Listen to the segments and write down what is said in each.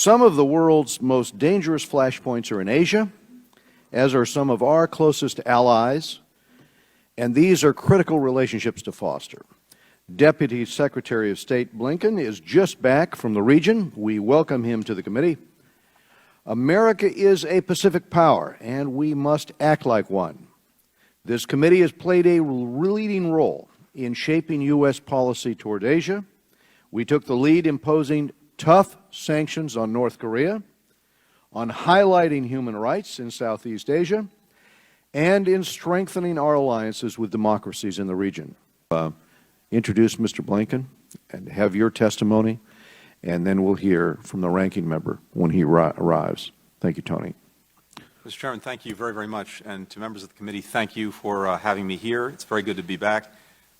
Some of the world's most dangerous flashpoints are in Asia, as are some of our closest allies, and these are critical relationships to foster. Deputy Secretary of State Blinken is just back from the region. We welcome him to the committee. America is a Pacific power, and we must act like one. This committee has played a leading role in shaping U.S. policy toward Asia. We took the lead imposing tough sanctions on North Korea, on highlighting human rights in Southeast Asia, and in strengthening our alliances with democracies in the region. Introduce Mr. Blinken and have your testimony, and then we'll hear from the ranking member when he arrives. Thank you, Tony. Mr. Chairman, thank you very, very much. And to members of the committee, thank you for having me here. It's very good to be back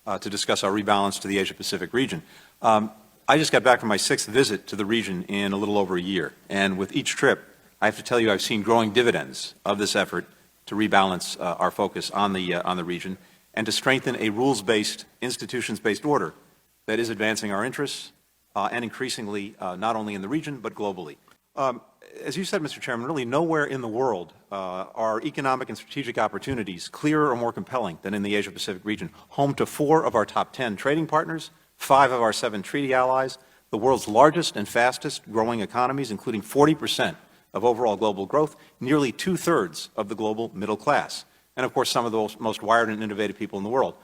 to discuss our rebalance to the Asia-Pacific region. I just got back from my 6th visit to the region in a little over a year. And with each trip, I have to tell you I've seen growing dividends of this effort to rebalance our focus on the region and to strengthen a rules-based, institutions-based order that is advancing our interests and increasingly not only in the region but globally. As you said, Mr. Chairman, really nowhere in the world are economic and strategic opportunities clearer or more compelling than in the Asia-Pacific region, home to 4 of our top 10 trading partners, 5 of our 7 treaty allies, the world's largest and fastest growing economies, including 40% of overall global growth, nearly 2/3 of the global middle class, and of course some of the most wired and innovative people in the world.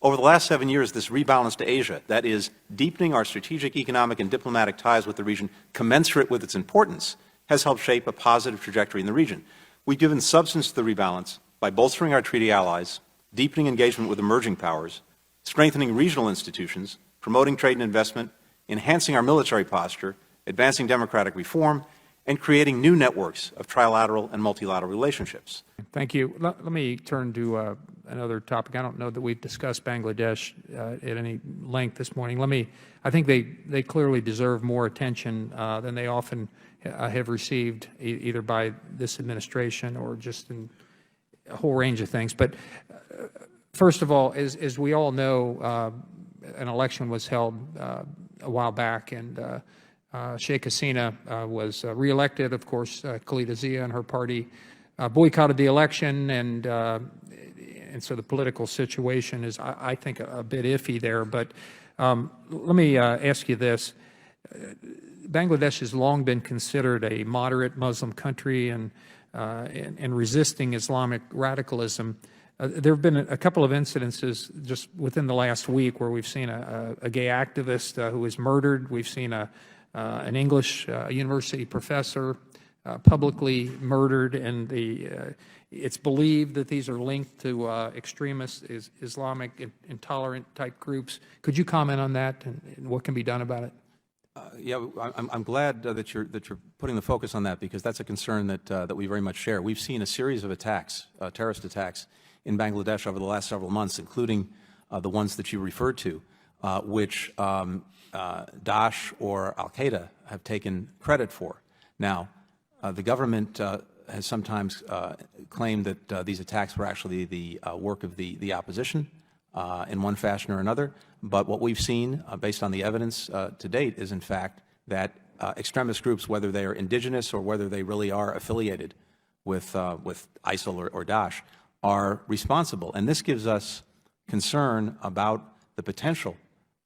Over the last 7 years, this rebalance to Asia, that is, deepening our strategic, economic, and diplomatic ties with the region commensurate with its importance, has helped shape a positive trajectory in the region. We've given substance to the rebalance by bolstering our treaty allies, deepening engagement with emerging powers, strengthening regional institutions, promoting trade and investment, enhancing our military posture, advancing democratic reform, and creating new networks of trilateral and multilateral relationships. Thank you. Let me turn to another topic. I don't know that we've discussed Bangladesh at any length this morning. I think they clearly deserve more attention than they often have received, either by this administration or just in a whole range of things. But first of all, as we all know, an election was held a while back, and Sheikh Hasina was reelected. Of course, Khalida Zia and her party boycotted the election, and so the political situation is, I think, a bit iffy there. But let me ask you this. Bangladesh has long been considered a moderate Muslim country and resisting Islamic radicalism. There have been a couple of incidences just within the last week where we've seen a gay activist who was murdered. We've seen an English university professor publicly murdered, and it's believed that these are linked to extremist Islamic intolerant type groups. Could you comment on that and what can be done about it? Yeah, I'm glad that you're putting the focus on that, because that's a concern that we very much share. We've seen a series of attacks, terrorist attacks, in Bangladesh over the last several months, including the ones that you referred to, which Daesh or Al-Qaeda have taken credit for. Now, the government has sometimes claimed that these attacks were actually the work of the opposition in one fashion or another. But what we've seen, based on the evidence to date, is in fact that extremist groups, whether they are indigenous or whether they really are affiliated with ISIL or Daesh, are responsible. And this gives us concern about the potential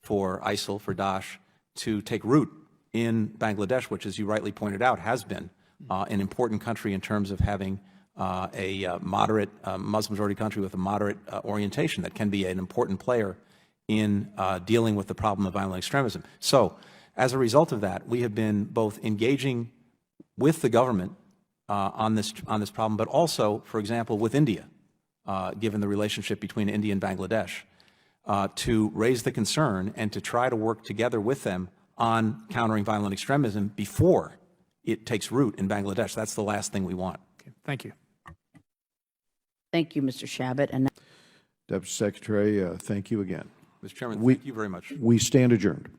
for ISIL, for Daesh, to take root in Bangladesh, which, as you rightly pointed out, has been an important country in terms of having a moderate Muslim-majority country with a moderate orientation that can be an important player in dealing with the problem of violent extremism. So, as a result of that, we have been both engaging with the government on this problem, but also, for example, with India, given the relationship between India and Bangladesh, to raise the concern and to try to work together with them on countering violent extremism before it takes root in Bangladesh. That's the last thing we want. Okay. Thank you. Thank you, Mr. Shabbat. And Deputy Secretary, thank you again. Mr. Chairman, thank you very much. We stand adjourned.